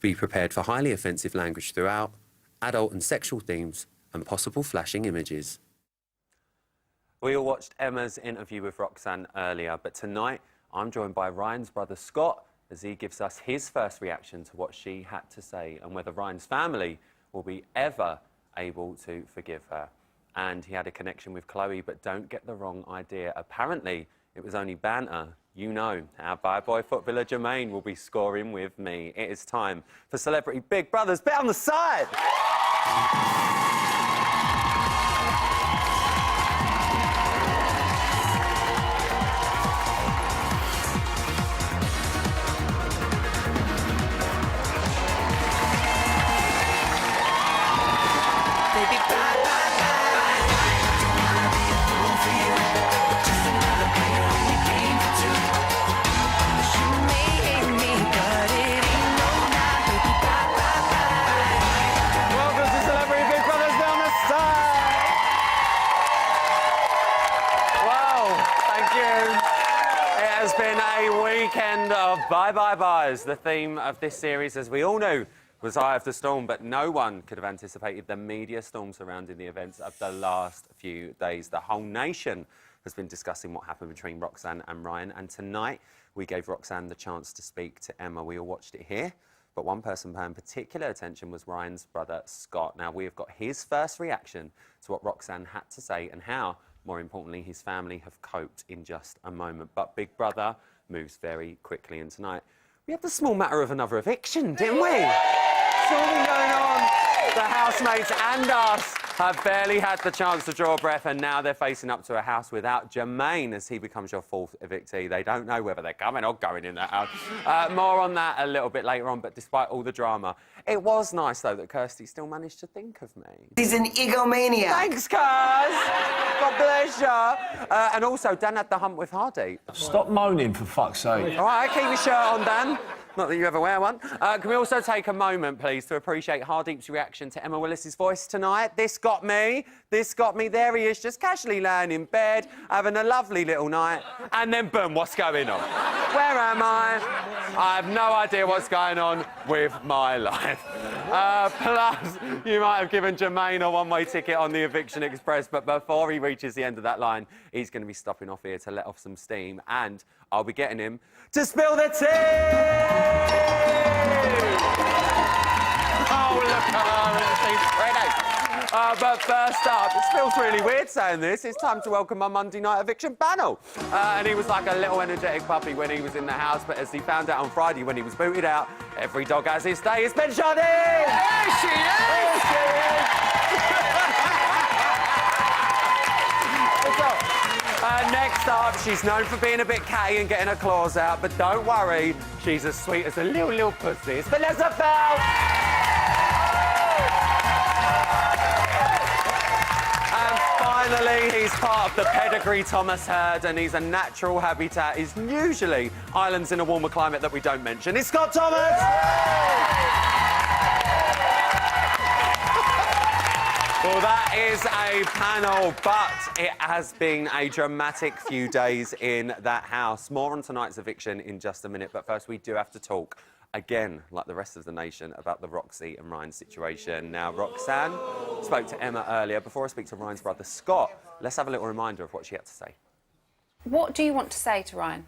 Be prepared for highly offensive language throughout, adult and sexual themes, and possible flashing images. We all watched Emma's interview with Roxanne earlier, but tonight I'm joined by Ryan's brother Scott as he gives us his first reaction to what she had to say and whether Ryan's family will be ever able to forgive her. And he had a connection with Chloe, but don't get the wrong idea. Apparently, it was only banter. You know, our bad boy footballer Jermaine will be scoring with me. It is time for Celebrity Big Brothers. Bet on the side! Bye-bye-byes. The theme of this series, as we all knew, was Eye of the Storm, but no one could have anticipated the media storm surrounding the events of the last few days. The whole nation has been discussing what happened between Roxanne and Ryan, and tonight we gave Roxanne the chance to speak to Emma. We all watched it here, but one person paying particular attention was Ryan's brother, Scott. Now, we have got his first reaction to what Roxanne had to say and how, more importantly, his family have coped in just a moment. But Big Brother moves very quickly, and tonight we had the small matter of another eviction, didn't we? It's all been going on. The housemates and us have barely had the chance to draw a breath, and now they're facing up to a house without Jermaine as he becomes your fourth evictee. They don't know whether they're coming or going in that house. More on that a little bit later on, but despite all the drama, it was nice, though, that Kirsty still managed to think of me. He's an egomaniac. Thanks, Kurs. God bless you. And also, Dan had the hump with Hardeep. Stop moaning, for fuck's sake. All right, keep your shirt on, Dan. Not that you ever wear one. Can we also take a moment, please, to appreciate Hardeep's reaction to Emma Willis's voice tonight? This got me. This got me. There he is, just casually laying in bed, having a lovely little night. And then, boom, what's going on? Where am I? I have no idea what's going on with my life. Plus, you might have given Jermaine a one-way ticket on the Eviction Express, but before he reaches the end of that line, he's going to be stopping off here to let off some steam, and I'll be getting him to spill the tea! Oh, look at her, she's pretty. But first up, it feels really weird saying this, it's time to welcome my Monday night eviction panel. And he was like a little energetic puppy when he was in the house, but as he found out on Friday when he was booted out, every dog has his day. It's Ben Shardy! There she is! There she is! Next up, she's known for being a bit catty and getting her claws out, but don't worry, she's as sweet as a little pussy. It's Vanessa Bell! And finally, he's part of the pedigree Thomas herd, and he's a natural habitat. He's usually islands in a warmer climate that we don't mention. It's Scott Thomas! Well, that is a panel, but it has been a dramatic few days in that house. More on tonight's eviction in just a minute, but first we do have to talk, again, like the rest of the nation, about the Roxy and Ryan situation. Now, Roxanne spoke to Emma earlier. Before I speak to Ryan's brother, Scott, let's have a little reminder of what she had to say. What do you want to say to Ryan?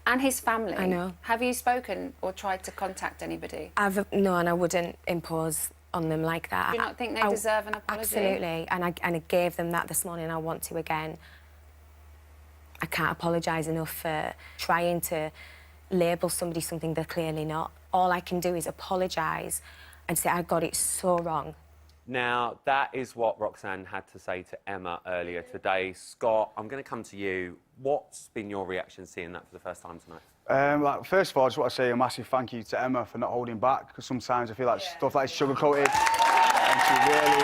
And his family? I know. Have you spoken or tried to contact anybody? No, and I wouldn't impose on them like that. Do you not think they deserve an apology? Absolutely, and I gave them that this morning. I want to again. I can't apologise enough for trying to label somebody something they're clearly not. All I can do is apologise and say I got it so wrong. Now, that is what Roxanne had to say to Emma earlier today. Scott, I'm going to come to you. What's been your reaction seeing that for the first time tonight? First of all, I just want to say a massive thank you to Emma for not holding back, because sometimes I feel like stuff like sugar-coated. And she really...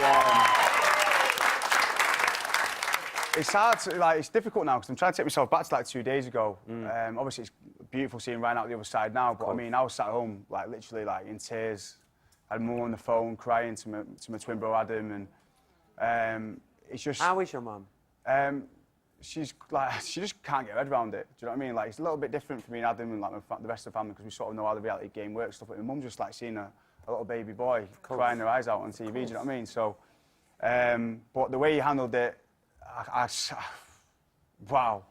It's hard to, it's difficult now, because I'm trying to take myself back to, 2 days ago. Obviously, it's beautiful seeing Ryan out the other side now, but, I mean, I was sat at home, literally, in tears. I had mum on the phone crying to my twin bro Adam, and it's just... How is your mum? she's like, she just can't get her head around it. Do you know what I mean? Like, it's a little bit different for me and Adam and like the rest of the family because we sort of know how the reality game works. Stuff like my mum's just like seeing a little baby boy crying her eyes out on TV. Do you know what I mean? So, but the way he handled it, wow.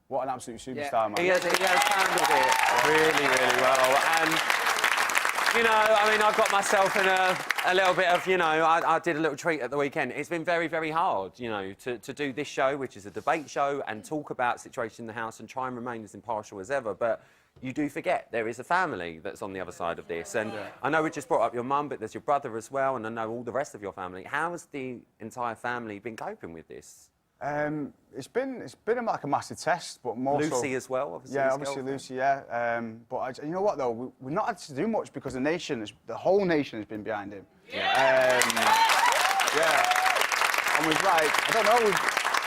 What an absolute superstar, man. He has handled it really, really well. And, you know, I mean, I got myself in a little bit of, you know, I did a little treat at the weekend. It's been very, very hard, you know, to do this show, which is a debate show, and talk about situation in the house and try and remain as impartial as ever. But you do forget there is a family that's on the other side of this. And I know we just brought up your mum, but there's your brother as well, and I know all the rest of your family. How has the entire family been coping with this? It's been like a massive test, but more Lucy so, as well, obviously. Yeah, obviously Lucy, yeah. But you know what though, we've not had to do much because the whole nation has been behind him. Yeah. And we've like, I don't know,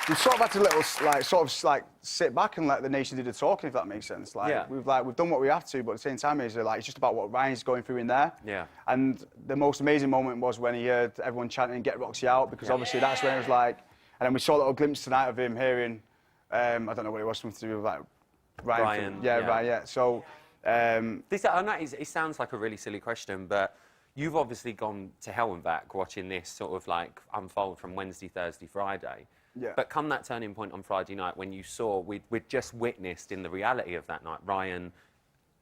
we've sort of had to sit back and let the nation do the talking, if that makes sense. Like we've done what we have to, but at the same time, it's just about what Ryan's going through in there. Yeah. And the most amazing moment was when he heard everyone chanting "Get Roxy out," because obviously that's when it was like. And then we saw a little glimpse tonight of him hearing, I don't know what it was, something to do with like Ryan. Ryan, yeah. So, I know it sounds like a really silly question, but you've obviously gone to hell and back watching this sort of like unfold from Wednesday, Thursday, Friday. Yeah. But come that turning point on Friday night when you saw, we'd just witnessed in the reality of that night, Ryan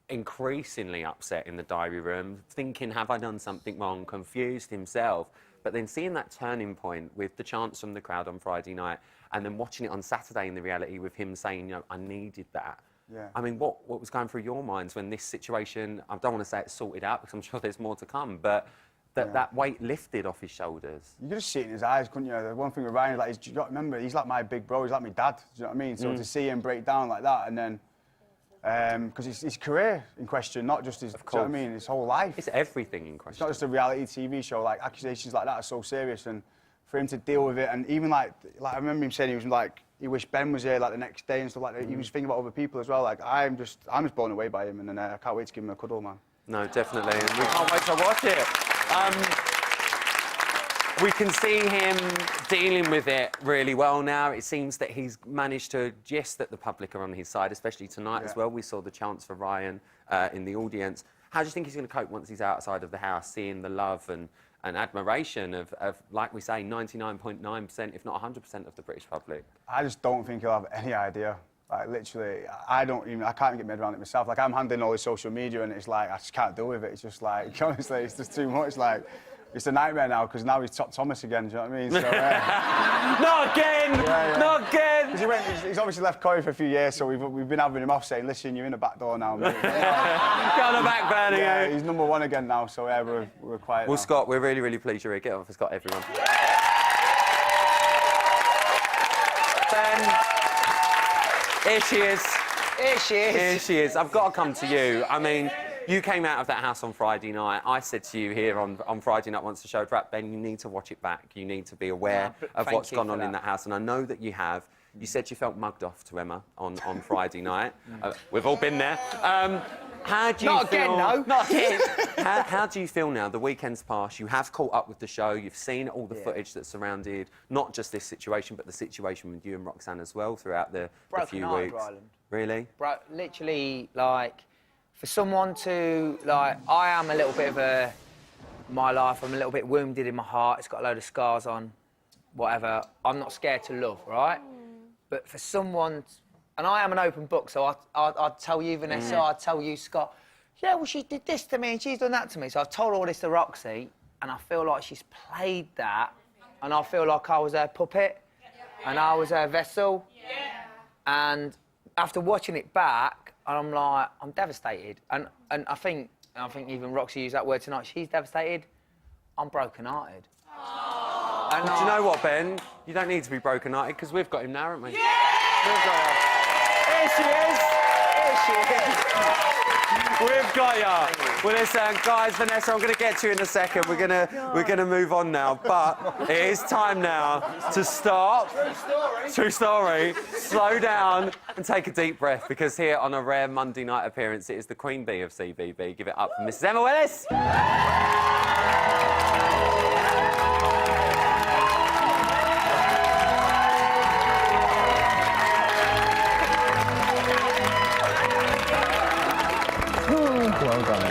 increasingly upset in the diary room, thinking, have I done something wrong, confused himself. But then seeing that turning point with the chants from the crowd on Friday night and then watching it on Saturday in the reality with him saying, you know, I needed that. Yeah. I mean, what was going through your minds when this situation, I don't want to say it's sorted out because I'm sure there's more to come, but that weight lifted off his shoulders? You could just see it in his eyes, couldn't you? The one thing with Ryan, like, you got to remember, he's like my big bro, he's like my dad, do you know what I mean? So to see him break down like that and then... because it's his career in question, not just his, do you know what I mean, his whole life. It's everything in question. It's not just a reality TV show, like, accusations like that are so serious, and for him to deal with it, and even like I remember him saying he was like, he wished Ben was here like the next day and stuff like that. He was thinking about other people as well, like, I'm just blown away by him, and then I can't wait to give him a cuddle, man. No, definitely, and we can't wait to watch it. We can see him dealing with it really well now. It seems that he's managed to gist that the public are on his side, especially tonight as well. We saw the chants for Ryan in the audience. How do you think he's going to cope once he's outside of the house, seeing the love and admiration of, like we say, 99.9%, if not 100% of the British public? I just don't think he'll have any idea. Like, literally, I can't even get my head around it myself. Like, I'm handling all his social media, and it's like, I just can't deal with it. It's just like, honestly, it's just too much. Like, it's a nightmare now because now he's top Thomas again. Do you know what I mean? So, not again! Yeah. Not again! Because he's obviously left Corey for a few years, so we've been having him off saying, "Listen, you're in the back door now." Mate. Go on the back burner. Yeah, he's #1 again now. So yeah, we're quiet. Well, now. Scott, we're really, really pleased you're here. Get off for Scott, everyone. Ben, here she is. Here she is. Here she is. I've got to come to you. I mean. You came out of that house on Friday night. I said to you here on Friday night once the show wrapped, Ben, you need to watch it back. You need to be aware of what's gone on in that house. And I know that you have. You said you felt mugged off to Emma on Friday night. We've all been there. How do you Not feel... again, no. Not again. How do you feel now? The weekend's passed. You have caught up with the show. You've seen all the footage that surrounded not just this situation, but the situation with you and Roxanne as well throughout the few weeks. Ryland. Really? Literally, like... For someone to, like, I am a little bit of my life, I'm a little bit wounded in my heart, it's got a load of scars on, whatever. I'm not scared to love, right? But for someone, and I am an open book, so I'd tell you, Vanessa, I'd tell you, Scott, yeah, well, she did this to me and she's done that to me. So I've told all this to Roxy, and I feel like she's played that, and I feel like I was her puppet, and I was her vessel. And after watching it back, and I'm like, I'm devastated. And I think even Roxy used that word tonight. She's devastated. I'm broken-hearted. And do you know what, Ben? You don't need to be broken-hearted because we've got him now, haven't we? Yeah! We've got her. Here she is. Here she is. We've got you. Well, listen, guys, Vanessa, I'm going to get to you in a second. We're gonna move on now, but it is time now to stop. True story. Slow down and take a deep breath because here on a rare Monday night appearance, it is the Queen Bee of CBB. Give it up for Mrs. Emma Willis. Well done.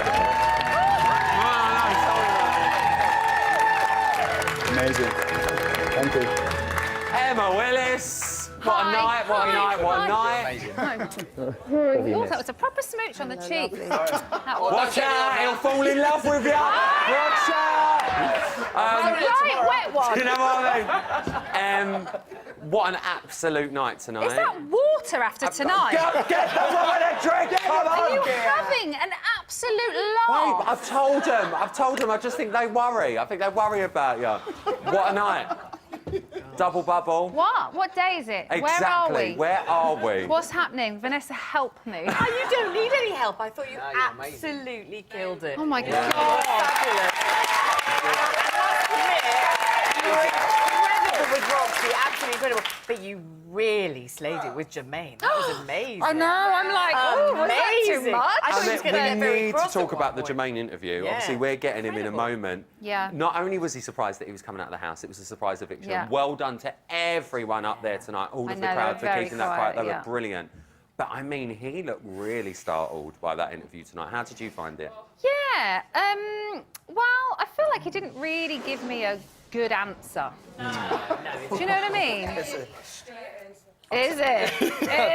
Amazing. Thank you. Emma Willis. What a night, what a night, what a night. Oh, that was a proper smooch on the cheek. That was Watch out, he'll fall in love with you. Watch out. right, wet one. You know what I mean? What an absolute night tonight. Is that water after tonight? Get the woman a drink, come Are on. you having an absolute Wait, laugh? I've told them, I just think they worry. I think they worry about you. What a night. Double bubble. What? What day is it? Exactly. Where are we? Where are we? What's happening? Vanessa, help me. Oh, you don't need any help. I thought you you're amazing. absolutely killed it. Oh my You God. were fabulous. You were incredible with Roxy, absolutely incredible. But you really slayed it with Jermaine. That was amazing. I know, I'm like, oh, was that too Amazing. much? I thought he was We going to get very need to cross talk at about one the point. Jermaine interview. Yeah. Obviously, we're getting him in a Incredible. moment. Yeah. Not only was he surprised that he was coming out of the house, it was a surprise eviction. Yeah. Well done to everyone up there tonight, all I of know, the they crowd were for very keeping that quiet. They quiet, yeah. were brilliant. But I mean, he looked really startled by that interview tonight. How did you find it? Yeah. Well, I feel like he didn't really give me a good answer. Do you know what I mean? Is it? Is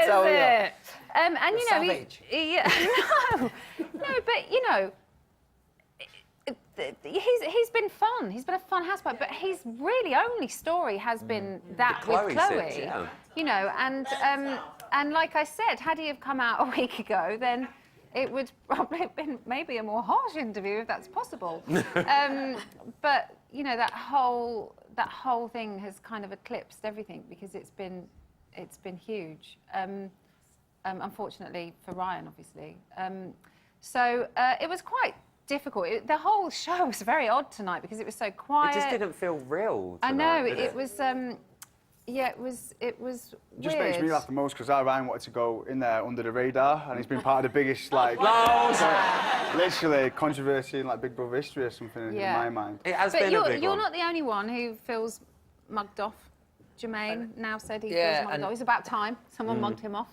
tell you. it? And you know, savage. yeah, no, but you know, he's been fun. He's been a fun housewife, but his really only story has been that Chloe with Chloe. sits, yeah. You know, and like I said, had he have come out a week ago, then it would probably have been maybe a more harsh interview if that's possible. But you know, that whole thing has kind of eclipsed everything because it's been huge. Unfortunately for Ryan, obviously. So it was quite difficult. The whole show was very odd tonight because it was so quiet. It just didn't feel real I tonight, know did it was. Yeah, it was. It just weird. makes me laugh the most because Ryan wanted to go in there under the radar, and he's been part of the biggest literally controversy in like Big Brother history or something Yeah. in my mind. It has But been a big you're one. not the only one who feels mugged off. Jermaine now said he Yeah, feels mugged and- off. It's about time someone mugged him off.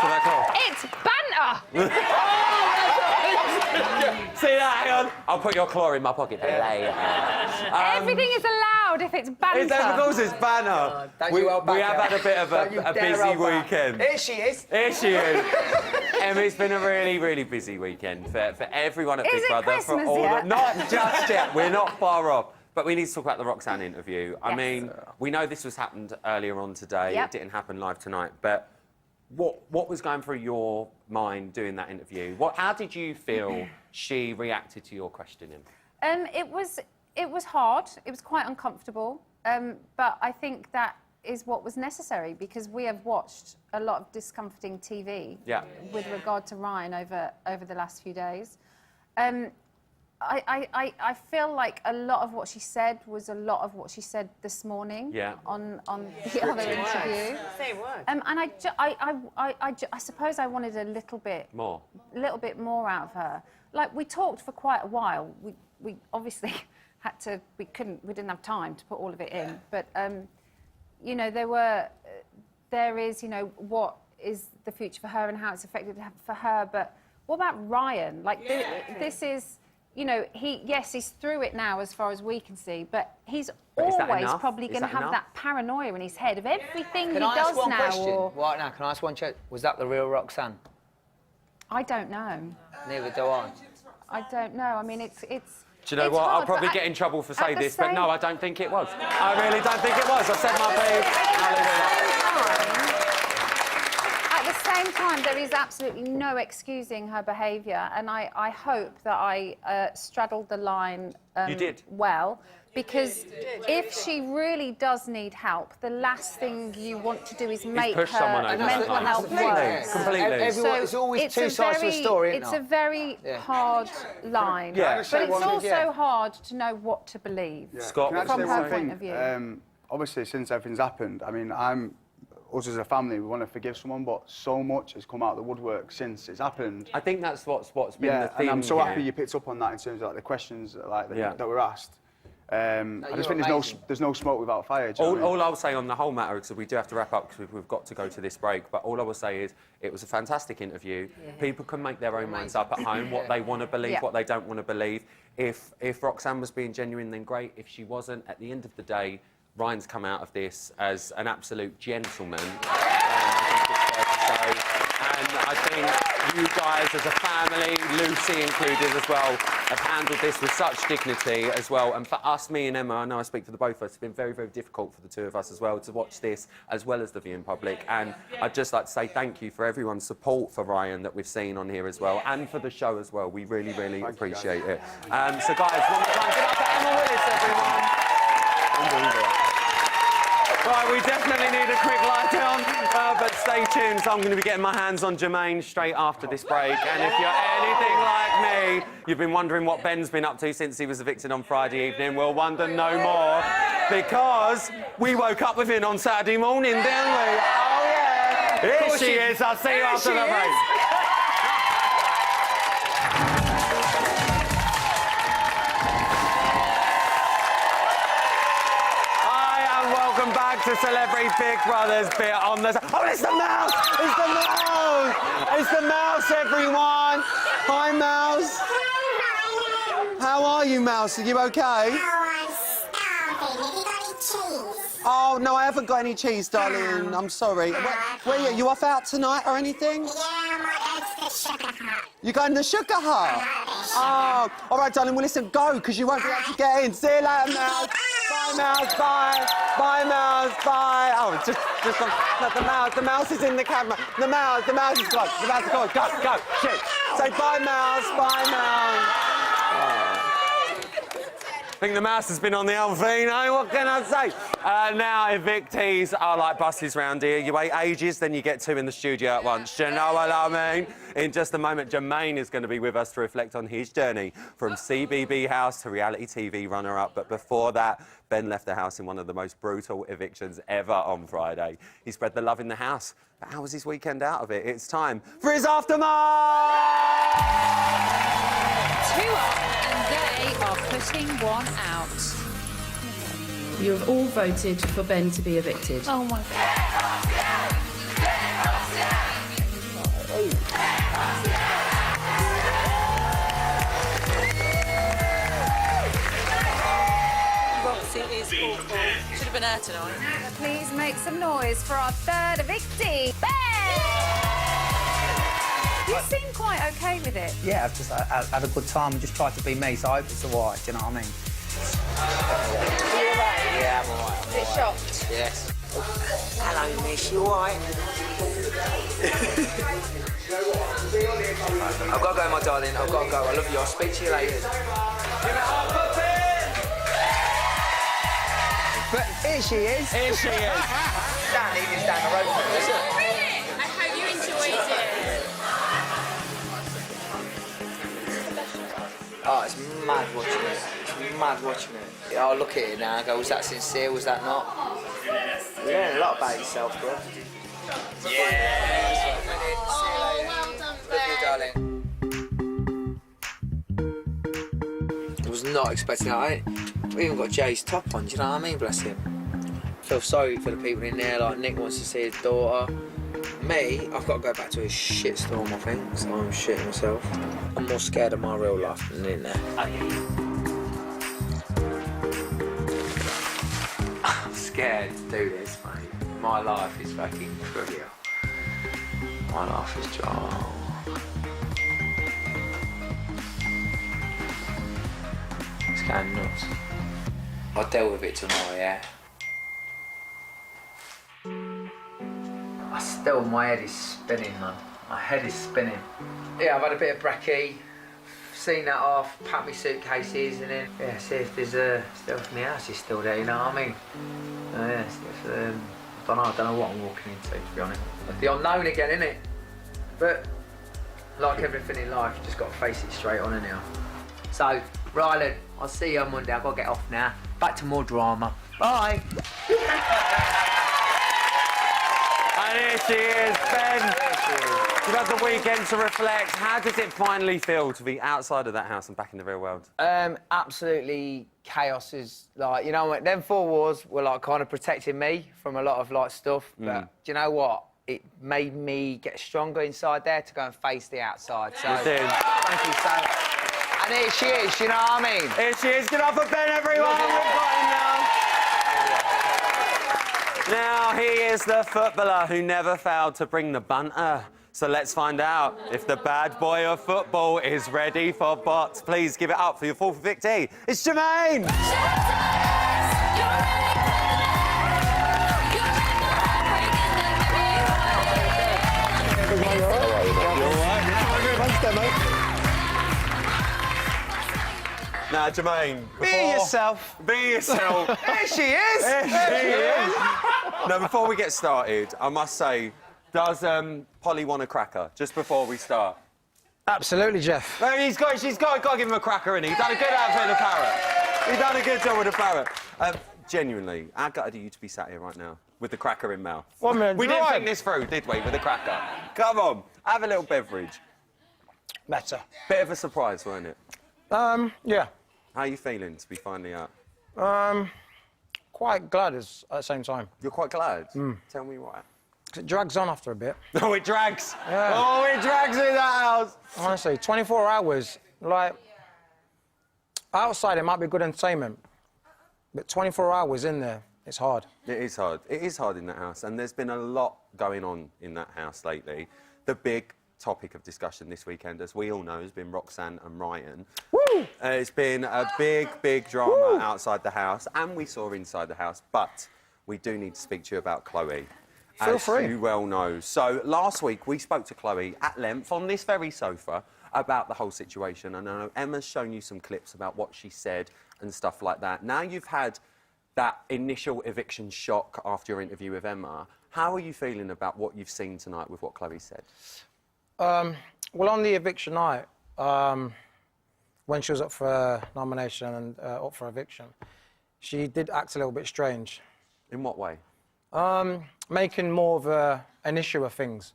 So that's all. It's banter. See that? Hang on. I'll put your claw in my pocket for later. Everything is allowed if it's banter. It's, of course, it's banner. Don't We you well back have her. had a bit of Don't you a dare busy hold back. weekend. Here she is. Here she is. It's been a really, really busy weekend for everyone at Is Big it Brother. Christmas for all yet? Not just yet. We're not far off. But we need to talk about the Roxanne interview. I Yes. mean, we know this was happened earlier on today. Yep. It didn't happen live tonight. But what was going through your mind doing that interview? How did you feel she reacted to your questioning? It was hard. It was quite uncomfortable. But I think that is what was necessary because we have watched a lot of discomforting TV Yeah. with regard to Ryan over the last few days. I feel like a lot of what she said was a lot of what she said this morning Yeah. on the other interview. Same word. And I suppose I wanted a little bit More. more out of her. Like we talked for quite a while. We obviously we didn't have time to put all of it in. But you know, there is, you know, what is the future for her and how it's affected for her. But what about Ryan? Like this is, you know, he's through it now as far as we can see. But he's But is that always enough? probably Is going to that have enough? that paranoia in his head of everything Can he I does ask one now. question? Or Right now, can I ask one? Was that the real Roxanne? I don't know. Neither do I. I don't know. I mean, it's. Do you know it's what? I'll hard, probably but get in trouble for at saying the this, but same- no, I don't think it was. I really don't think it was. I've said my piece. Hallelujah. At the same time, there is absolutely no excusing her behaviour, and I hope that I straddled the line You did. well, because if she really does need help, the last thing you want to do is make push her someone over mental that line. health worse. Completely. Everyone, it's always two sides to a story, isn't It's it? a very hard line, Yeah. but it's one thing? also Yeah. hard to know what to believe. Scott, Can I just From say her one point thing? of view. Obviously, since everything's happened, I mean, us as a family, we want to forgive someone, but so much has come out of the woodwork since it's happened. I think that's what's been Yeah, the theme and I'm so here. happy you picked up on that in terms of like the questions like Yeah. that were asked. I just think there's no smoke without fire. Do you know what I mean? All I'll say on the whole matter, because we do have to wrap up because we've got to go to this break, but all I will say is it was a fantastic interview. People can make their own minds up at home, what they want to believe, what they don't want to believe. If Roxanne was being genuine, then great. If she wasn't, at the end of the day, Ryan's come out of this as an absolute gentleman. And I think you guys as a family, Lucy included as well, have handled this with such dignity as well. And for us, me and Emma, I know I speak for the both of us, it's been very, very difficult for the two of us as well to watch this as well as the viewing public. And I'd just like to say thank you for everyone's support for Ryan that we've seen on here as well, and for the show as well. We really, really appreciate it. So guys, one more time, give up for Emma Willis, everyone. Right, we definitely need a quick lie down, but stay tuned. So I'm going to be getting my hands on Jermaine straight after this break. And if you're anything like me, you've been wondering what Ben's been up to since he was evicted on Friday evening, we'll wonder no more, because we woke up with him on Saturday morning, didn't we? Oh, yeah. Here she is. I'll see you after the break. Welcome back to Celebrity Big Brother's bit on the... Oh, it's the mouse! It's the mouse! It's the mouse, everyone! Hi, Mouse. How are you, Mouse? Are you okay? Oh, no, I haven't got any cheese, darling. I'm sorry. Where are you? You off out tonight or anything? Yeah, I might go to the Sugar Hut. You're going to the Sugar Hut? Oh, all right, darling. Well, listen, go, because you won't be able to get in. See you later, Mouse. Bye, Mouse. Bye. Bye, Mouse. Bye. Oh, just gone. No, the mouse is in the camera. The mouse is gone. The mouse is gone. Go. Shit. Say bye, Mouse. Bye, Mouse. Oh. I think the mouse has been on the old Vino. What can I say? Now, evictees are like buses round here. You wait ages, then you get two in the studio at once. Do you know what I mean? In just a moment, Jermaine is going to be with us to reflect on his journey from CBB house to reality TV runner-up. But before that, Ben left the house in one of the most brutal evictions ever on Friday. He spread the love in the house. But how was his weekend out of it? It's time for his aftermath! 2 up, and they are putting 1 out. You have all voted for Ben to be evicted. Oh my God. Roxy is awful. Should have been her tonight. Please make some noise for our third evictee, Ben! You seem quite okay with it. Yeah, I've just had a good time and just tried to be me, so I hope it's all right, do you know what I mean? Are you all right? Yeah, I'm all right. A bit shocked? Yes. Hello, miss, you all right? I've got to go, my darling. I've got to go. I love you. I'll speak to you later. But here she is. Here she is. Down the road from us. Brilliant! I hope you enjoyed it. Oh, it's mad watching it. It's mad watching it. Yeah, I'll look at it now and go, was that sincere, was that not? You learn a lot about yourself, bro. Yeah! Oh, well done, Ben. Love you, darling. I was not expecting that. We even got Jay's top on, do you know what I mean? Bless him. I feel sorry for the people in there, like Nick wants to see his daughter. Me, I've got to go back to a shitstorm, I think, so I'm shitting myself. I'm more scared of my real life than in there. I'm scared to do this, mate. My life is fucking trivial. My life is dry. It's going nuts. I'll deal with it tomorrow, yeah? My head is spinning, man. My head is spinning. Yeah, I've had a bit of brekkie, seen that off, packed my suitcases, and then, yeah, see if there's stuff in my house is still there, you know what I mean? Yeah, I don't know what I'm walking into, to be honest. It's the unknown again, innit? But, like everything in life, you just got to face it straight on, innit? So, Ryland, I'll see you on Monday. I've got to get off now. Back to more drama. Bye! And here she is, Ben. You've had the weekend to reflect. How does it finally feel to be outside of that house and back in the real world? Absolutely chaos is like, you know what, them 4 walls were like kind of protecting me from a lot of like stuff, but do you know what? It made me get stronger inside there to go and face the outside. So You did. thank you so much. And here she is, you know what I mean? Here she is. Get up for Ben, everyone. We've got him now. Now, he is the footballer who never failed to bring the banter. So let's find out if the bad boy of football is ready for bots. Please give it up for your 4th victory. It's Jermaine. Now, Jermaine. Be yourself. Be yourself. Here she is! Now, before we get started, I must say, does Polly want a cracker? Just before we start. Absolutely, Jeff. No, she's got to give him a cracker, innit? He's done a good outfit with the parrot. He's done a good job with the parrot. Genuinely, how gutted are you to be sat here right now with the cracker in mouth? 1 minute. We didn't think this through, did we, with the cracker? Come on, have a little beverage. Better. Bit of a surprise, weren't it? Yeah. How are you feeling to be finally out? Quite glad at the same time. You're quite glad? Tell me why. It drags on after a bit. Oh, it drags. Yeah. Oh, it drags in the house. Honestly, 24 hours, like, outside it might be good entertainment, but 24 hours in there, it's hard. It is hard. It is hard in that house, and there's been a lot going on in that house lately. The big topic of discussion this weekend, as we all know, has been Roxanne and Ryan. Woo! It's been a big drama outside the house, and we saw inside the house, but we do need to speak to you about Chloe. Feel as free. you well know. So last week we spoke to Chloe at length on this very sofa about the whole situation, and I know Emma's shown you some clips about what she said and stuff like that. Now you've had that initial eviction shock after your interview with Emma. How are you feeling about what you've seen tonight with what Chloe said? Well, on the eviction night, when she was up for nomination and up for eviction, she did act a little bit strange. In what way? Making more of an issue of things.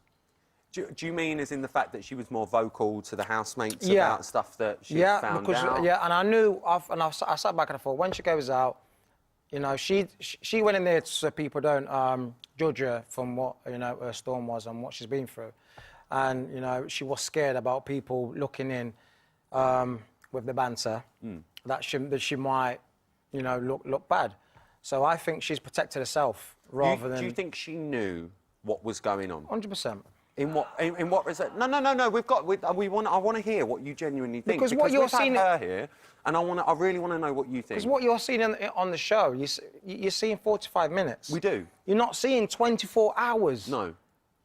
Do you mean as in the fact that she was more vocal to the housemates Yeah. about stuff that she found out? Yeah, and I knew, I sat back and I thought, when she goes out, you know, she went in there so people don't judge her from what, you know, her storm was and what she's been through. And, you know, she was scared about people looking in with the banter, that she might, you know, look bad. So I think she's protected herself rather than... Do you think she knew what was going on? 100%. In what respect? No. I want to hear what you genuinely think. Because what you're we've had seeing- her here, and I really want to know what you think. Because what you're seeing on the show, you're seeing 45 minutes. We do. You're not seeing 24 hours. No.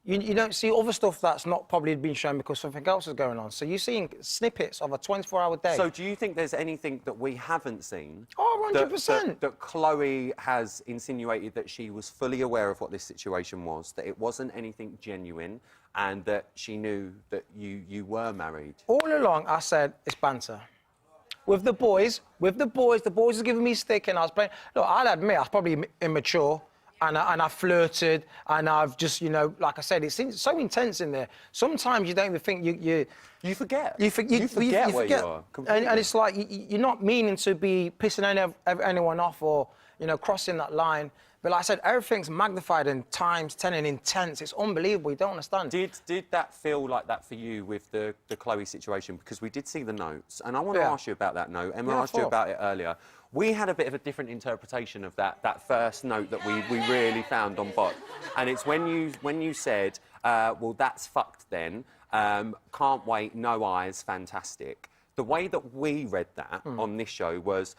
You don't see other stuff that's not probably been shown because something else is going on. So you're seeing snippets of a 24-hour day. So do you think there's anything that we haven't seen? Oh, 100%. That Chloe has insinuated that she was fully aware of what this situation was, that it wasn't anything genuine, and that she knew that you were married? All along, I said, it's banter. With the boys are giving me stick and I was playing. Look, I'll admit, I was probably immature. And I flirted, and I've just, you know, like I said, it's so intense in there. Sometimes you don't even think You forget. You forget where you are. And it's like you're not meaning to be pissing anyone off or, you know, crossing that line. But like I said, everything's magnified and times 10 and intense. It's unbelievable. You don't understand. Did that feel like that for you with the Chloe situation? Because we did see the notes, and I want to Yeah. ask you about that note. Emma Yeah, asked you sure. about it earlier. We had a bit of a different interpretation of that first note that we really found on bot, and it's when you said, well, that's fucked then. Can't wait, no eyes, fantastic. The way that we read that on this show was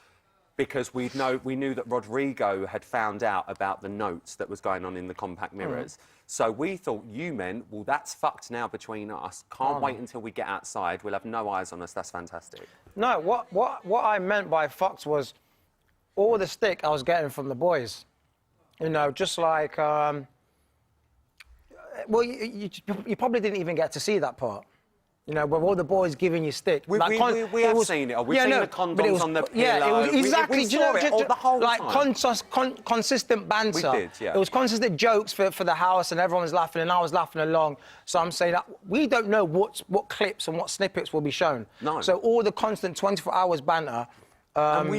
because we knew that Rodrigo had found out about the notes that was going on in the compact mirrors. So we thought you meant, well, that's fucked now between us. Can't wait until we get outside. We'll have no eyes on us. That's fantastic. No, what I meant by fucked was all the stick I was getting from the boys. You know, just like, well, you probably didn't even get to see that part. You know, with all the boys giving you stick. We Like, we have seen it. We've seen the condoms but it was- on the Yeah, it was pillow. exactly. We do you know, saw it all the whole like time. consistent banter. We did, yeah. It was consistent jokes for the house, and everyone was laughing, and I was laughing along. So I'm saying that we don't know what clips and what snippets will be shown. No. So all the constant 24 hours banter. And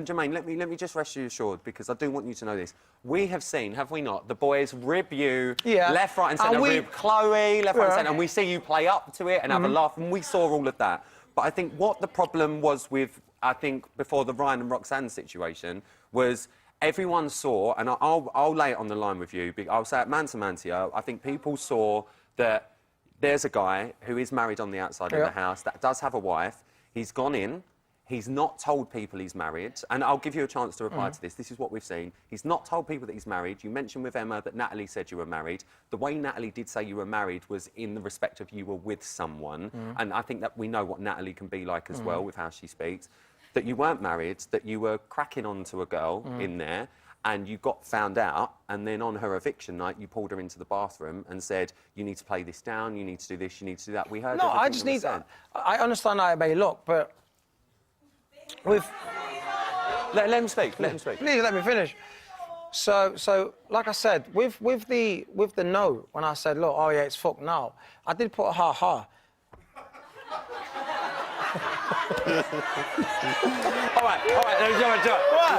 Jermaine, let me just rest you assured, because I do want you to know this. We have seen, have we not, the boys rib you left, right, and centre. Rib Chloe left, right, and centre, and we see you play up to it and have a laugh, and we saw all of that. But I think what the problem was with, I think, before the Ryan and Roxanne situation was everyone saw, and I'll lay it on the line with you. I'll say it man to man to you. I think people saw that there's a guy who is married on the outside of the house that does have a wife. He's gone in. He's not told people he's married, and I'll give you a chance to reply to this. This is what we've seen. He's not told people that he's married. You mentioned with Emma that Natalie said you were married. The way Natalie did say you were married was in the respect of you were with someone, and I think that we know what Natalie can be like as well with how she speaks. That you weren't married, that you were cracking on to a girl in there, and you got found out, and then on her eviction night, you pulled her into the bathroom and said, you need to play this down, you need to do this, you need to do that. We heard No, I everything just that was need. said. I understand how it may look, but with. Let him speak. Let him speak. Please let me finish. So, like I said, with the no, when I said, look, oh yeah, it's fuck now, I did put a ha-ha. All right.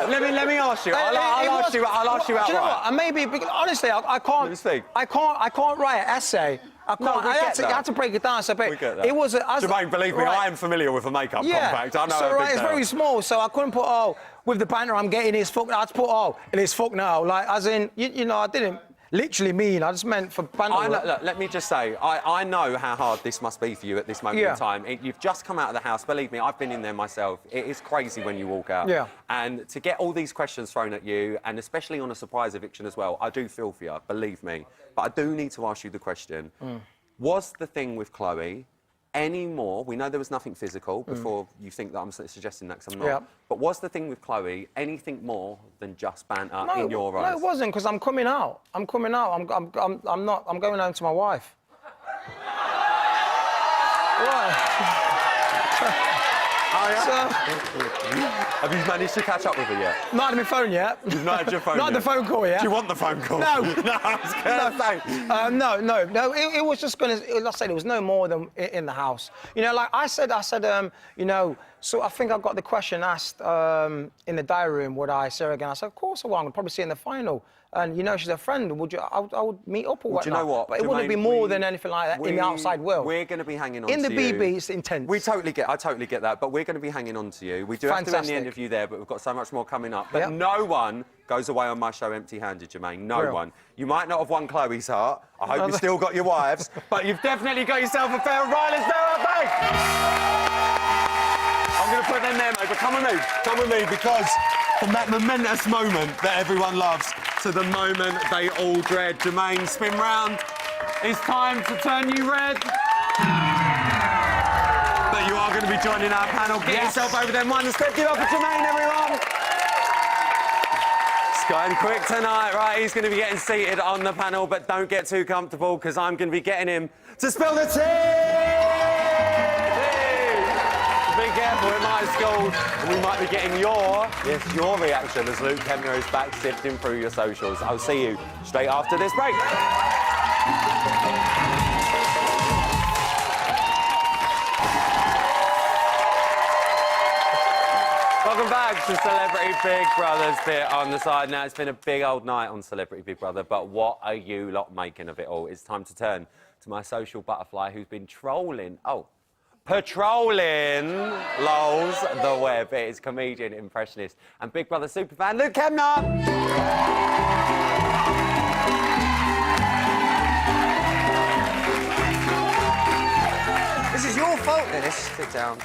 Let me ask you. I'll ask you outright. Do you know what? And maybe, honestly, I can't. Let me speak. I can't write an essay. I can't. No, we I get that. had to break it down. So, but We get that. it was. Jermaine, believe me, I am familiar with a makeup compact. I know so how big it's they are. very small, so I couldn't put with the banter I'm getting is fuck. I had to put and it's fuck now, like as in you know I didn't literally mean. I just meant for banter. Look, let me just say, I know how hard this must be for you at this moment in time. You've just come out of the house. Believe me, I've been in there myself. It is crazy when you walk out. Yeah. And to get all these questions thrown at you, and especially on a surprise eviction as well, I do feel for you, believe me. But I do need to ask you the question. Was the thing with Chloe any more? We know there was nothing physical before you think that I'm suggesting that, because I'm not. Yeah. But was the thing with Chloe anything more than just banter in your eyes? No, it wasn't, because I'm coming out. I'm coming out. I'm not. I'm going home to my wife. What? Have you managed to catch up with her yet? Not had my phone yet. You've not had your phone Not yet? the phone call yet. Do you want the phone call? No. No, I was going to say. No. It was just going to. Like I said, it was no more than in the house. You know, like I said, you know. So I think I got the question asked in the diary room, would I see her again? I said, of course I will. I'm gonna probably see her in the final. And you know, she's a friend. Would you? I would meet up or whatnot. Do you know what? But it wouldn't be more than anything like that in the outside world. We're going to be hanging on in to the you. BB, it's intense. I totally get that. But we're going to be hanging on to you. We do have to end the interview there, but we've got so much more coming up. But no one goes away on my show empty-handed, Jermaine. No one. You might not have won Chloe's heart. I hope you've still got your wives. But you've definitely got yourself a pair of Riley's back. I'm going to put them there, mate. But come with me, because from that momentous moment that everyone loves to the moment they all dread. Jermaine, spin round. It's time to turn you red. But you are going to be joining our panel. Get yourself over them one. Let's give it up for Jermaine, everyone. It's going quick tonight, right? He's going to be getting seated on the panel, but don't get too comfortable, because I'm going to be getting him to spill the tea. Be careful, it might have scolded, and we might be getting your reaction as Luke Kempner is back sifting through your socials. I'll see you straight after this break. Welcome back to Celebrity Big Brother's bit on the side. Now, it's been a big old night on Celebrity Big Brother, but what are you lot making of it all? It's time to turn to my social butterfly who's been patrolling, lols, the web. It is comedian, impressionist, and Big Brother superfan Luke Kempner. This is your fault, Dennis. Sit down.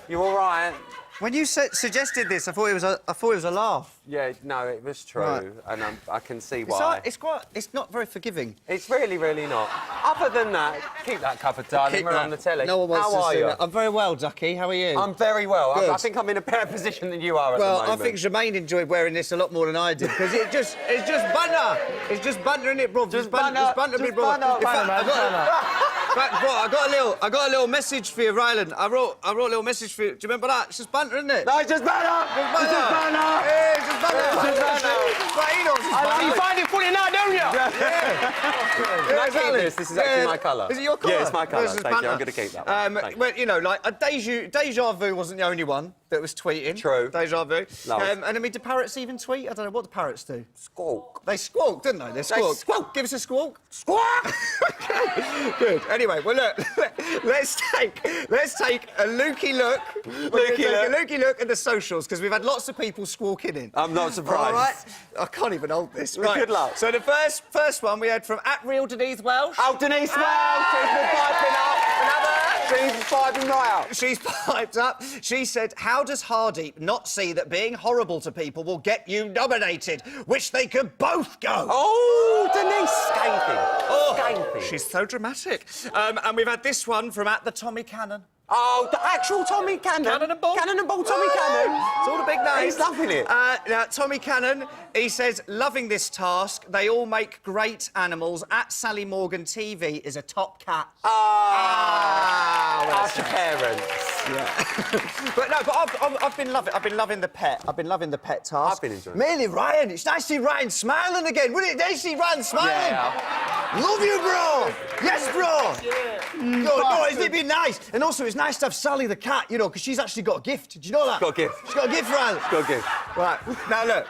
You all right? When you suggested this, I thought it was a laugh. Yeah, no, it was true, Right. and I can see why. It's not very forgiving. It's really, really not. Other than that, keep that cover, darling. We're on the telly. No one wants How to are see you? that. I'm very well, Ducky. How are you? I'm very well. Good. I think I'm in a better position than you are at the moment. Well, I think Jermaine enjoyed wearing this a lot more than I did, because it's just banter. It's just banter, innit, bro? Just banter, bro. banter, man, banter. I got a little message for you, Ryland. I wrote a little message for you. Do you remember that? It's just banter, isn't it? No, it's just banner! It's just banter! Yeah, it's just banter! It's just banter! Right, he knows it's banter. You find it funny now, don't you? Can I keep this? This is actually my colour. Is it your colour? Yeah, it's my colour. This is Thank you. I'm banter. going to keep that one. Thank you. Well, you know, like, Deja Vu wasn't the only one that was tweeting. True. Deja Vu. No. And I mean, do parrots even tweet? I don't know. What do parrots do? Squawk. They squawk, didn't they? They squawk. squawk. Give us a squawk. Squawk! Good. Anyway, well, look, let's take a looky look. A looky look at the socials, because we've had lots of people squawking in. I'm not surprised. All right? I can't even hold this. Well, good luck. So the first one we had from @RealDenise Welsh. Oh, Denise Wells, she's been piping up. She's piping right out. She's piped up. She said, how does Hardeep not see that being horrible to people will get you nominated? Wish they could both go. Oh, Denise, skanking. Oh, Skanking. she's so dramatic. And we've had this one from @TheTommy Cannon. Oh, the actual Tommy Cannon. Cannonball. Cannonball Tommy Cannon. It's all the big names. He's loving it. Now, Tommy Cannon, he says, loving this task. They all make great animals. @Sally Morgan TV is a top cat. Ask your parents. But no, I've been loving the pet. I've been loving the pet task. I've been enjoying it. Mainly Ryan. It's nice to see Ryan smiling again. Wouldn't it? Nice to see Ryan smiling. Yeah. Love you, bro. Yes, bro. No, isn't it been nice? And also, it's nice to have Sally the cat, you know, because she's actually got a gift. Did you know that? Got a gift. She's got a gift, Ryan. Got a gift. Right, now look.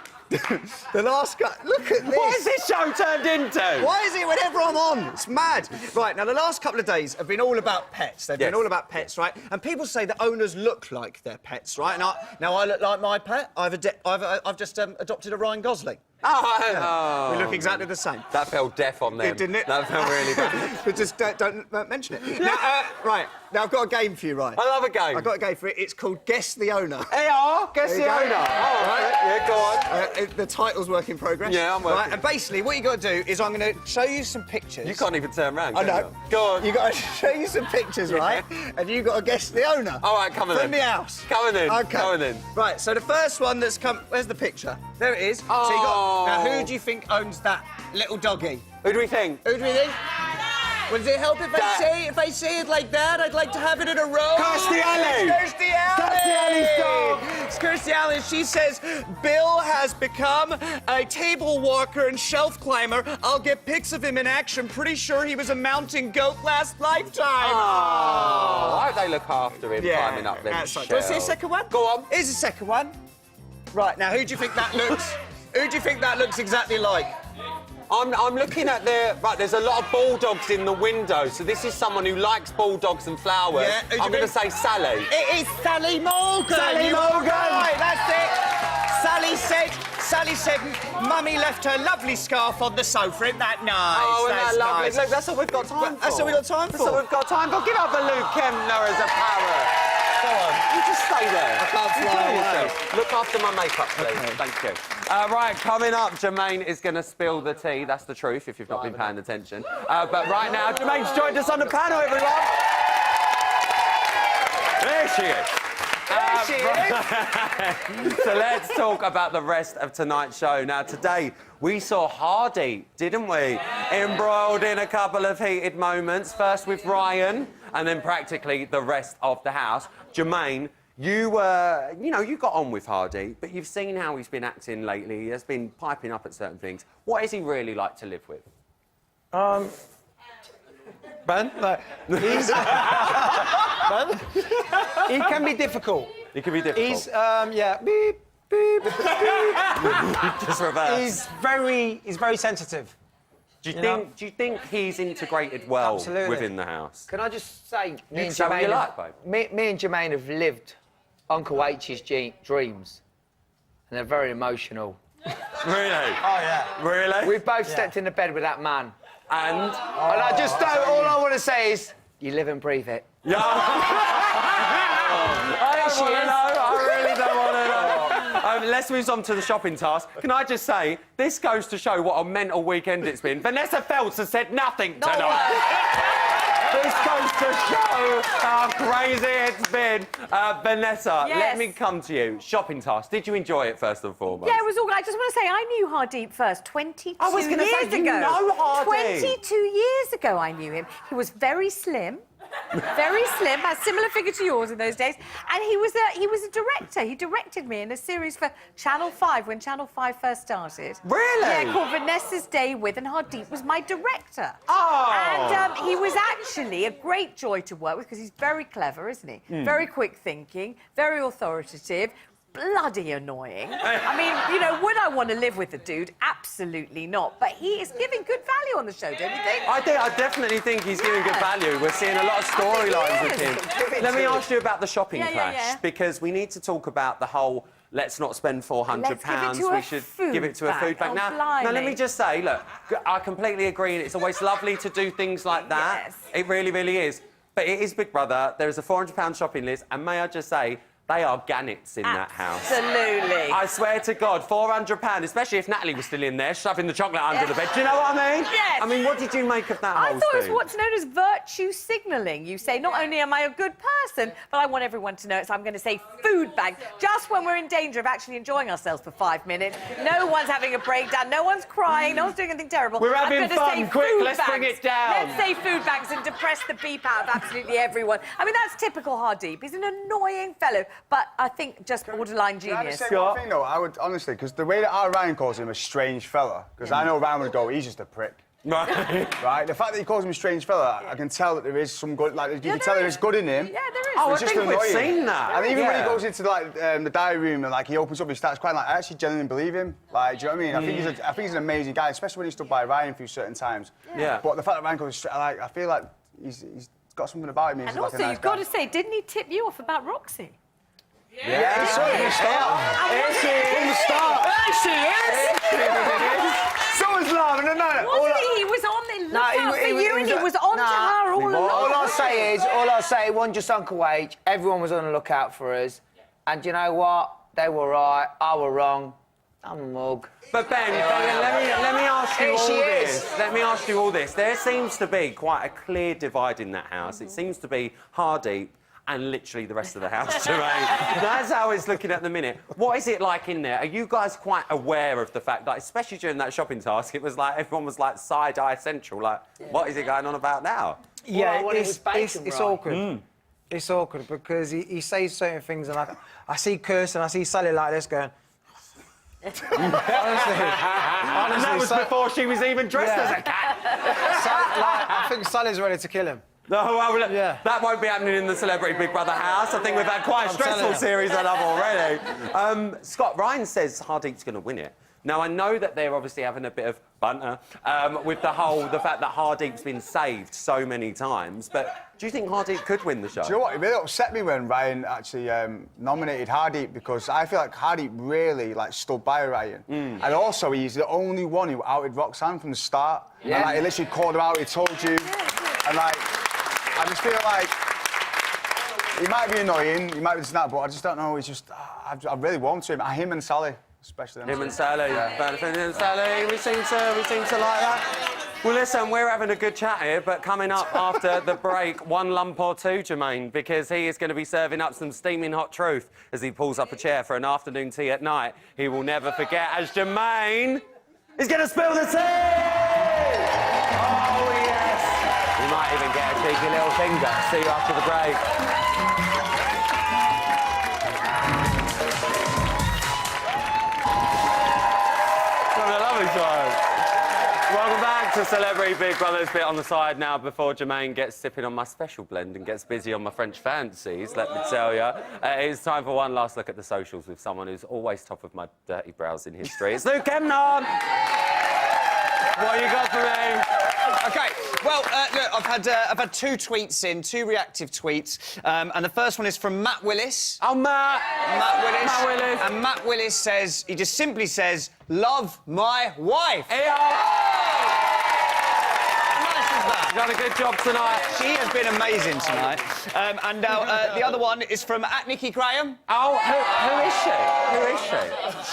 The last guy. Look at this. What has this show turned into? Why is it whenever I'm on? It's mad. Right, now the last couple of days have been all about pets. They've been all about pets, right? And people say that owners look like their pets, right? And I look like my pet. I've just adopted a Ryan Gosling. Oh. We look exactly the same. That felt deaf on them. Didn't it? That felt really bad. But just don't mention it. Now, right, now I've got a game for you, Ryan. I love a game. I've got a game for it. It's called Guess the Owner. Guess the owner. Oh, right. Yeah, go on. The title's work in progress. Yeah, I'm working. Right, and basically, what you got to do is I'm going to show you some pictures. You can't even turn around. I can know. you? Go on. You got to show you some pictures, right? And you got to guess the owner. All right, come on From then. the house. Come on then. Okay. Come on then. Right, so the first one that's come... Where's the picture? There it is. Oh. So you got... Now, who do you think owns that little doggy? Who do we think? Who do we think? Well, does it help if I say it like that? I'd like to have it in a row. Kirstie Alley. It's Kirstie Alley. Kirstie Alley's dog. It's Kirstie Alley. She says, Bill has become a table walker and shelf climber. I'll get pics of him in action. Pretty sure he was a mountain goat last lifetime. Oh, I hope they look after him climbing up them That's right. Do you want to see a second one? Go on. Here's the second one. Right, now, who do you think that looks... Who do you think that looks exactly like? I'm looking at the... Right, there's a lot of bulldogs in the window, so this is someone who likes bulldogs and flowers. Yeah, who do I'm you going to think? say Sally. It is Sally Morgan. Sally You are Morgan. Right, that's it. Sally said, Mummy left her lovely scarf on the sofa. Isn't that nice? Oh, isn't That's that lovely? nice. Look, that's all we've got time for. That's all we've got time That's all for. we've got time for. Give up for Luke Kempner as a parrot. Go on. You just stay there. I can't fly Enjoy away. yourself. Look after my makeup, please. Okay. Thank you. Right, coming up, Jermaine is going to spill the tea. That's the truth, if you've not been paying attention. But right now, Jermaine's joined us on the panel, everyone. There she is. So let's talk about the rest of tonight's show. Now, today, we saw Hardy, didn't we? Embroiled in a couple of heated moments. First with Ryan, and then practically the rest of the house. Jermaine, you got on with Hardy, but you've seen how he's been acting lately. He has been piping up at certain things. What is he really like to live with? Ben, he's... Ben? He can be difficult. He can be difficult. He's, beep, beep, beep. Just reverse. He's very sensitive. Do you think he's integrated well Absolutely. within the house? Can I just say, You say what you like, babe. me and Jermaine have lived Uncle H's dreams, and they're very emotional. Really? Oh, yeah. Really? We've both stepped into bed with that man. And? And I just don't, all I want to say is, you live and breathe it. Yeah. I don't want to know. I really don't want to know. Let's move on to the shopping task. Can I just say, this goes to show what a mental weekend it's been. Vanessa Feltz has said nothing tonight. This goes to show how crazy it's been. Vanessa, Yes. let me come to you. Shopping task. Did you enjoy it first and foremost? Yeah, it was all good. I just want to say I knew Hardeep first 22 I was gonna say, years you ago. know Hardeep. 22 years ago I knew him. He was very slim. Very slim, had a similar figure to yours in those days. And he was a director. He directed me in a series for Channel 5 when Channel 5 first started. Really? Yeah, called Vanessa's Day With, and Hardeep was my director. Oh! And he was actually a great joy to work with because he's very clever, isn't he? Very quick thinking, very authoritative. Bloody annoying. I mean, you know, would I want to live with the dude? Absolutely not. But he is giving good value on the show, don't you think? I definitely think he's giving good value. We're seeing a lot of storylines with him. Let me ask you about the shopping clash, because we need to talk about the whole let's not spend £400. We should give it to a food bank. Now, let me just say, look, I completely agree, and it's always lovely to do things like that. Yes. It really, really is. But it is Big Brother. There is a £400 shopping list, and may I just say, they are gannets in that house. Absolutely. I swear to God, £400, especially if Natalie was still in there, shoving the chocolate under the bed. Do you know what I mean? Yes. I mean, what did you make of that I whole thought it was thing? what's known as virtue signalling. You say, not only am I a good person, but I want everyone to know it, so I'm going to say food bag. Just when we're in danger of actually enjoying ourselves for 5 minutes, no one's having a breakdown, no one's crying, no one's doing anything terrible. We're having I'm gonna fun. say Quick, food let's bags. bring it down. Let's say food bags and depress the beep out of absolutely everyone. I mean, that's typical Hardeep. He's an annoying fellow, but I think just borderline Can I genius. just say one thing, though? I would, honestly, because the way that our Ryan calls him a strange fella, because I know Ryan would go, he's just a prick. Right. Right? The fact that he calls him a strange fella, I can tell that there is some good, like, you can tell there is good in him. Yeah, there is. Oh, I It's just think we've annoying. seen that. And even when he Yeah. goes into, like, the diary room and, like, he opens up, he starts crying, like, I actually genuinely believe him. Like, do you know what I mean? I think he's an amazing guy, especially when he stood by Ryan through certain times. Yeah. But the fact that Ryan goes, like, I feel like he's got something about him. He's And like also, a nice you've got guy. to say, didn't he tip you off about Roxy? Yeah, he saw it from the start. Here she is. From the start. There she is! Someone's laughing, isn't it? Wasn't he? He was on the lookout for you, and he was on to Nah, her all along. All I'll say it wasn't just Uncle H. Everyone was on the lookout for us. And you know what? They were right. I were wrong. I'm a mug. But Ben, let me ask you Here all she this. is. Let me ask you all this. There seems to be quite a clear divide in that house. It seems to be Hardeep and literally the rest of the house, Jermaine. That's how it's looking at the minute. What is it like in there? Are you guys quite aware of the fact that, especially during that shopping task, it was like everyone was like side-eye central, like, what is it going on about now? Yeah, I wanted it's was bacon, right? awkward. It's awkward because he says certain things and I see Kirsten, I see Sally like this going... honestly, And that was Sally- before she was even dressed as a cat. I think Sally's ready to kill him. No, well, Yeah. that won't be happening in the Celebrity Big Brother house. I think we've had quite a stressful telling you. series of them already. Scott, Ryan says Hardeep's going to win it. Now, I know that they're obviously having a bit of banter with the fact that Hardeep's been saved so many times, but do you think Hardeep could win the show? Do you know what? It really upset me when Ryan actually nominated Hardeep because I feel like Hardeep really like stood by Ryan, and also he's the only one who outed Roxanne from the start. Yeah. And, like, he literally called her out. He told you, and like I just feel like he might be annoying, he might be this and that, but I just don't know. He's just I really want to him. Him and Sally, especially. Him and Sally, Benefit and Sally, we seem to like that. Well, listen, we're having a good chat here, but coming up after the break, one lump or two, Jermaine, because he is going to be serving up some steaming hot truth as he pulls up a chair for an afternoon tea at night. He will never forget as Jermaine is going to spill the tea! Oh, yes! You might even get a cheeky little finger. See you after the break. Having a lovely time. Welcome back to Celebrity Big Brother's bit on the side now before Jermaine gets sipping on my special blend and gets busy on my French fancies, let me tell you. It's time for one last look at the socials with someone who's always top of my dirty browsing history. It's Luke Kemnon! What you got for me? OK, well, look, I've had two tweets in, two reactive tweets, and the first one is from Matt Willis. Oh, Matt! Matt Willis. Matt Willis. And Matt Willis says, he just simply says, love my wife. You've done a good job tonight. She has been amazing tonight. And now the other one is from @Nikki Graham. Oh, who is she? Who is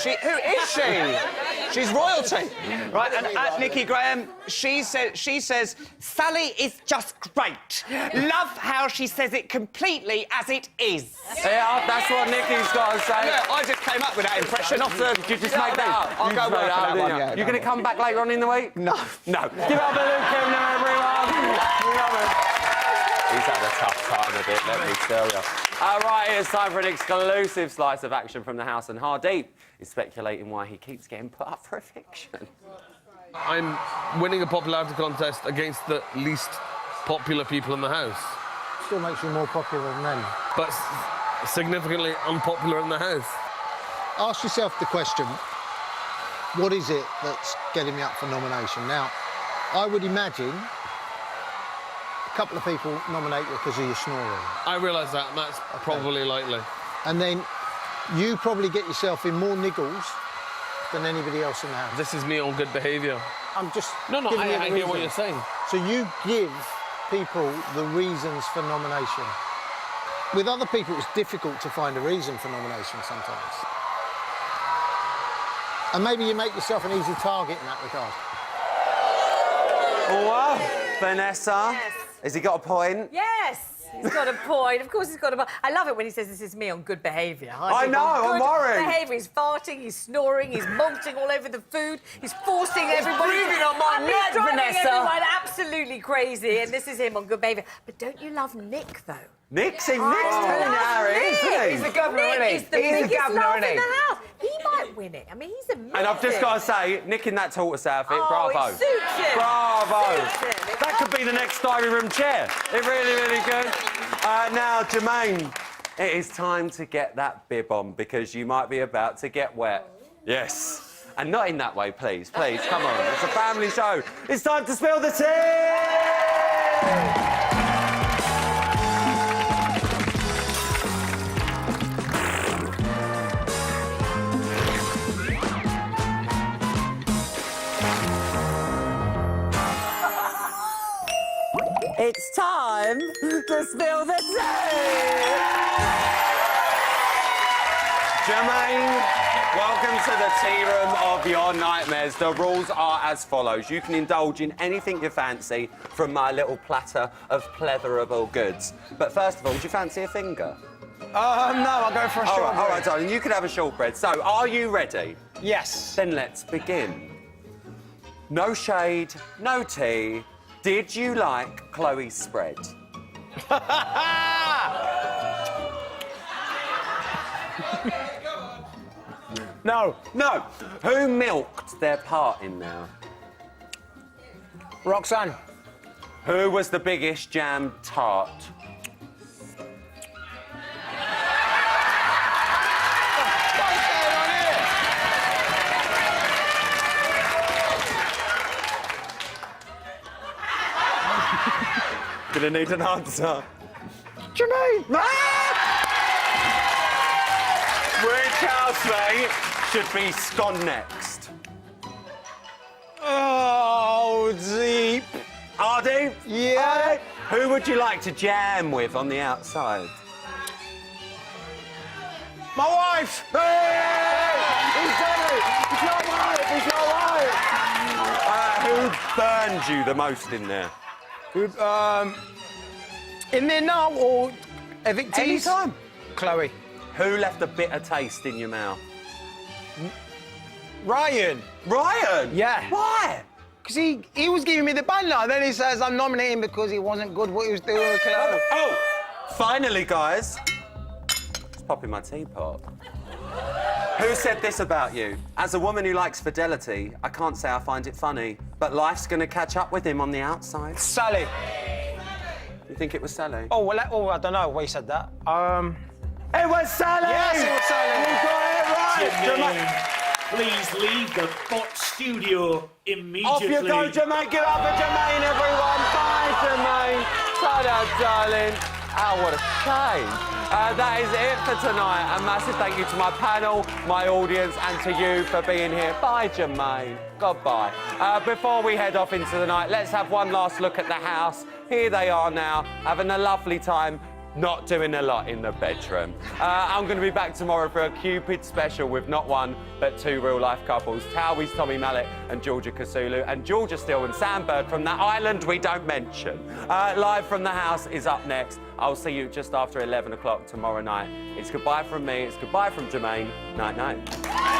she? Who is she? She's royalty, right? And Nikki Graham, she says, Sally is just great. Love how she says it completely as it is. Yeah, that's what Nikki's got to say. Look, I just came up with that impression off the... You just made that up. I'll go work on that one, yeah. You're going to come back later on in the week? No. No. Give it up for Luke Kivner, everyone. He's had a tough time a bit, let me tell you. Right, it's time for an exclusive slice of action from the house, and Hardeep is speculating why he keeps getting put up for eviction. I'm winning a popularity contest against the least popular people in the house. Still makes you more popular than them. But significantly unpopular in the house. Ask yourself the question, what is it that's getting me up for nomination? Now, I would imagine a couple of people nominate you because of your snoring. I realise that, and that's probably likely. And then you probably get yourself in more niggles than anybody else in the house. This is me on good behaviour. I'm just No, giving you the I hear what reason. you're saying. So you give people the reasons for nomination. With other people, it's difficult to find a reason for nomination sometimes. And maybe you make yourself an easy target in that regard. Oh, wow. Vanessa? Yes. Has he got a point? Yes, he's got a point. Of course he's got a point. I love it when he says this is me on good behaviour. I know, I'm worried. Behaviour. He's farting, he's snoring, he's molting all over the food, he's forcing everybody... breathing on my neck, He's driving Vanessa. everyone absolutely crazy, and this is him on good behaviour. But don't you love Nick, though? Nick's telling you how it is, isn't he? He's the governor, Nick isn't he? is the He's the biggest governor, laugh isn't in he? the house. He might win it. I mean, he's amazing. And I've just got to say, Nick in that tortoise outfit, Oh, bravo. it suits him. Bravo. Suits him. That could be the next diary room chair. It really, really could. Now, Jermaine, it is time to get that bib on because you might be about to get wet. Yes. And not in that way, please. Please, come on. It's a family show. It's time to spill the tea! It's time to spill the tea! Jermaine, welcome to the tea room of your nightmares. The rules are as follows. You can indulge in anything you fancy from my little platter of pleatherable goods. But first of all, do you fancy a finger? No, I'll go for a shortbread. All right, darling, you can have a shortbread. So, are you ready? Yes. Then let's begin. No shade, no tea. Did you like Chloe's spread? No. No. Who milked their part in there? Roxanne. Who was the biggest jam tart? Gonna need an answer. Jermaine. Which housemate should be scone next? Oh, deep. Ardy? Yeah. Ardy? Who would you like to jam with on the outside? My wife. Hey! He's done it! He's not right! He's not right! Who burned you the most in there? In there now or evictees? Anytime. Chloe. Who left a bitter taste in your mouth? Ryan. Ryan? Yeah. Why? Because he was giving me the banner, and then he says I'm nominating because he wasn't good what he was doing with Chloe. Oh, finally, guys. Just popping my teapot. Who said this about you? As a woman who likes fidelity, I can't say I find it funny, but life's gonna catch up with him on the outside. Sally. You think it was Sally? Oh, well, I don't know why he said that. It was Sally! Yes, it was Sally. You got it right! Please leave the bot studio immediately. Off you go, Jermaine. Give it up for Jermaine, everyone. Bye, Jermaine. Ta-da, darling. Oh, what a shame. That is it for tonight. A massive thank you to my panel, my audience, and to you for being here. Bye, Jermaine. Goodbye. Before we head off into the night, let's have one last look at the house. Here they are now, having a lovely time. not doing a lot in the bedroom. I'm going to be back tomorrow for a Cupid special with not one, but two real-life couples, Towie's Tommy Mallet and Georgia Kasulu, and Georgia Still and Sam Bird from that island we don't mention. Live from the house is up next. I'll see you just after 11 o'clock tomorrow night. It's goodbye from me, it's goodbye from Jermaine. Night-night.